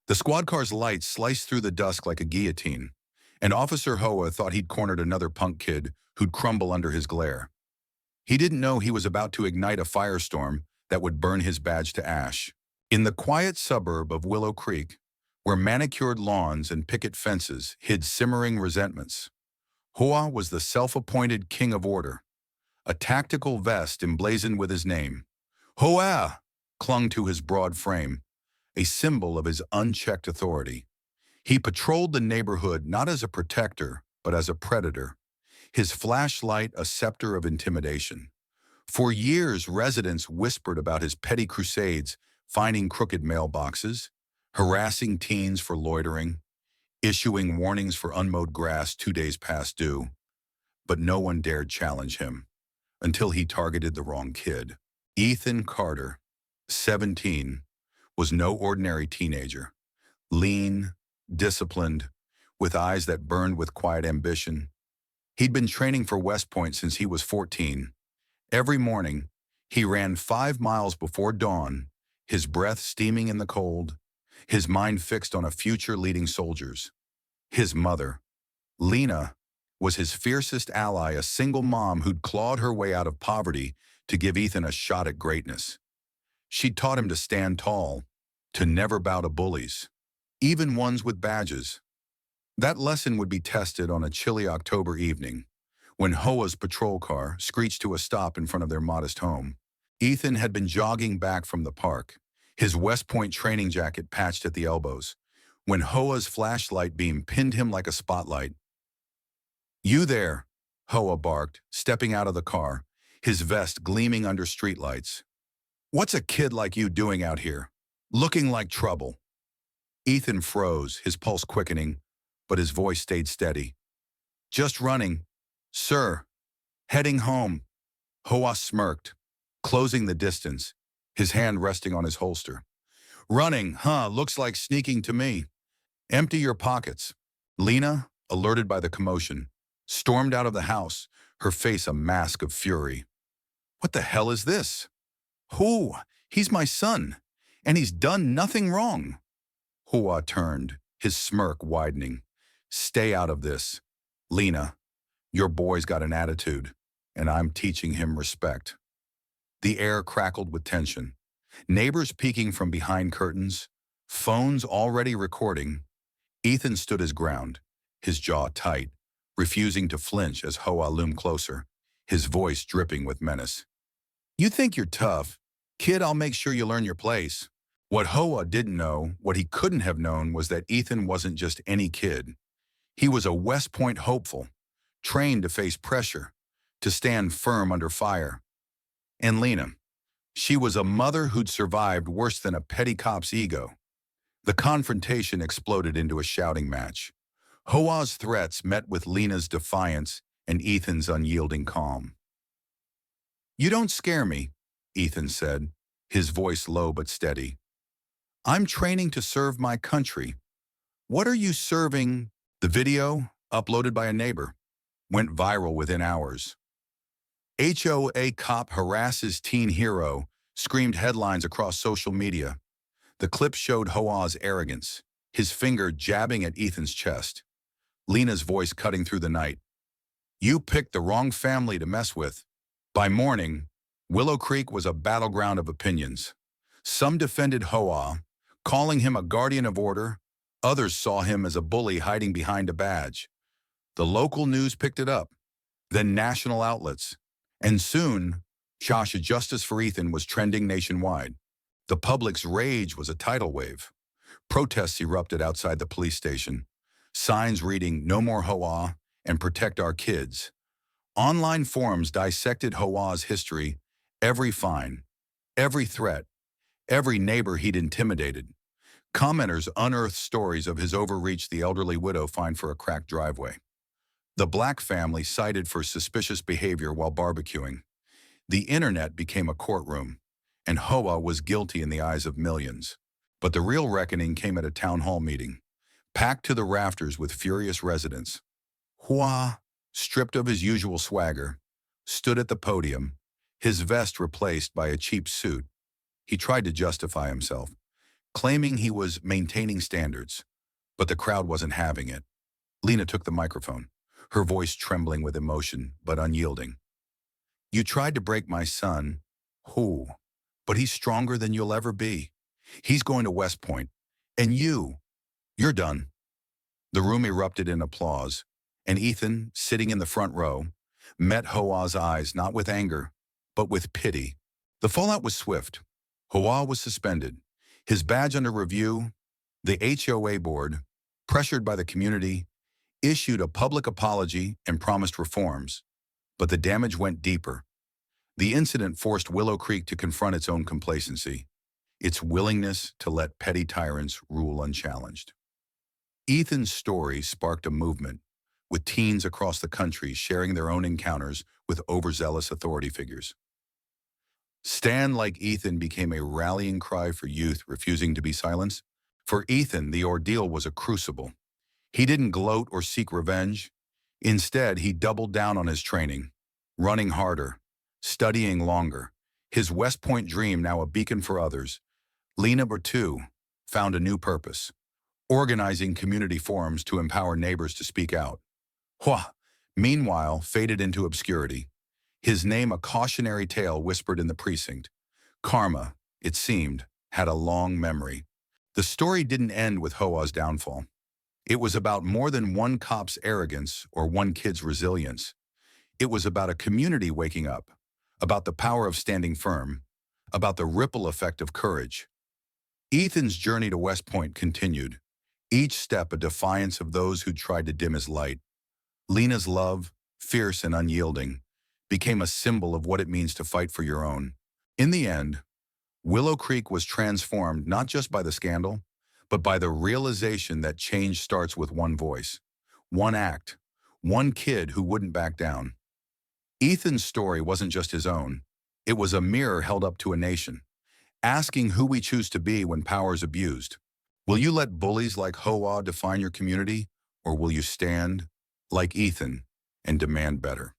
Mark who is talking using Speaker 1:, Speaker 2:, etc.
Speaker 1: The squad car's lights sliced through the dusk like a guillotine, and Officer Hoa thought he'd cornered another punk kid who'd crumble under his glare. He didn't know he was about to ignite a firestorm that would burn his badge to ash. In the quiet suburb of Willow Creek, where manicured lawns and picket fences hid simmering resentments, Hoa was the self-appointed king of order. A tactical vest emblazoned with his name, HOA, clung to his broad frame, a symbol of his unchecked authority. He patrolled the neighborhood not as a protector, but as a predator, his flashlight a scepter of intimidation. For years, residents whispered about his petty crusades, finding crooked mailboxes, harassing teens for loitering, issuing warnings for unmowed grass 2 days past due. But no one dared challenge him until he targeted the wrong kid. Ethan Carter, 17, was no ordinary teenager. Lean, disciplined, with eyes that burned with quiet ambition. He'd been training for West Point since he was 14. Every morning, he ran 5 miles before dawn, his breath steaming in the cold, his mind fixed on a future leading soldiers. His mother, Lena, was his fiercest ally, a single mom who'd clawed her way out of poverty to give Ethan a shot at greatness. She'd taught him to stand tall, to never bow to bullies, even ones with badges. That lesson would be tested on a chilly October evening, when Hoa's patrol car screeched to a stop in front of their modest home. Ethan had been jogging back from the park, his West Point training jacket patched at the elbows, when Hoa's flashlight beam pinned him like a spotlight. "You there," Hoa barked, stepping out of the car, his vest gleaming under streetlights. "What's a kid like you doing out here, looking like trouble?" Ethan froze, his pulse quickening, but his voice stayed steady. "Just running, sir. Heading home." Hoa smirked, closing the distance, his hand resting on his holster. "Running, huh? Looks like sneaking to me. Empty your pockets." Lena, alerted by the commotion, stormed out of the house, her face a mask of fury. "What the hell is this? Who? He's my son, and he's done nothing wrong." Hoa turned, his smirk widening. "Stay out of this. Lena, your boy's got an attitude, and I'm teaching him respect." The air crackled with tension. Neighbors peeking from behind curtains, phones already recording. Ethan stood his ground, his jaw tight, refusing to flinch as Hoa loomed closer, his voice dripping with menace. "You think you're tough? Kid, I'll make sure you learn your place." What Hoa didn't know, what he couldn't have known, was that Ethan wasn't just any kid. He was a West Point hopeful, trained to face pressure, to stand firm under fire. And Lena, she was a mother who'd survived worse than a petty cop's ego. The confrontation exploded into a shouting match. Hoa's threats met with Lena's defiance and Ethan's unyielding calm. "You don't scare me," Ethan said, his voice low but steady. "I'm training to serve my country. What are you serving?" The video, uploaded by a neighbor, went viral within hours. "HOA cop harasses teen hero," screamed headlines across social media. The clip showed Hoa's arrogance, his finger jabbing at Ethan's chest. Lena's voice cutting through the night. "You picked the wrong family to mess with." By morning, Willow Creek was a battleground of opinions. Some defended Hoa, calling him a guardian of order. Others saw him as a bully hiding behind a badge. The local news picked it up, then national outlets. And soon, Shasha Justice for Ethan was trending nationwide. The public's rage was a tidal wave. Protests erupted outside the police station, signs reading "No more Hoa" and "Protect our kids." Online forums dissected Hoa's history, every fine, every threat, every neighbor he'd intimidated. Commenters unearthed stories of his overreach, the elderly widow fined for a cracked driveway, the black family cited for suspicious behavior while barbecuing. The internet became a courtroom, and Hoa was guilty in the eyes of millions. But the real reckoning came at a town hall meeting, packed to the rafters with furious residents. Hoa, stripped of his usual swagger, stood at the podium, his vest replaced by a cheap suit. He tried to justify himself, claiming he was maintaining standards, but the crowd wasn't having it. Lena took the microphone, her voice trembling with emotion, but unyielding. You tried to break my son. Who? But he's stronger than you'll ever be. He's going to West Point. And you're done. The room erupted in applause, and Ethan, sitting in the front row, met HOA's eyes not with anger, but with pity. The fallout was swift. HOA was suspended, his badge under review. The HOA board, pressured by the community, issued a public apology and promised reforms, but the damage went deeper. The incident forced Willow Creek to confront its own complacency, its willingness to let petty tyrants rule unchallenged. Ethan's story sparked a movement, with teens across the country sharing their own encounters with overzealous authority figures. Stand Like Ethan became a rallying cry for youth refusing to be silenced. For Ethan, the ordeal was a crucible. He didn't gloat or seek revenge. Instead, he doubled down on his training, running harder, studying longer. His West Point dream now a beacon for others. Lena Bertu found a new purpose, organizing community forums to empower neighbors to speak out. Hua, meanwhile, faded into obscurity, his name a cautionary tale whispered in the precinct. Karma, it seemed, had a long memory. The story didn't end with HOA's downfall. It was about more than one cop's arrogance or one kid's resilience. It was about a community waking up, about the power of standing firm, about the ripple effect of courage. Ethan's journey to West Point continued, each step a defiance of those who tried to dim his light. Lena's love, fierce and unyielding, became a symbol of what it means to fight for your own. In the end, Willow Creek was transformed not just by the scandal, but by the realization that change starts with one voice, one act, one kid who wouldn't back down. Ethan's story wasn't just his own. It was a mirror held up to a nation, asking who we choose to be when power is abused. Will you let bullies like HOA define your community, or will you stand like Ethan and demand better?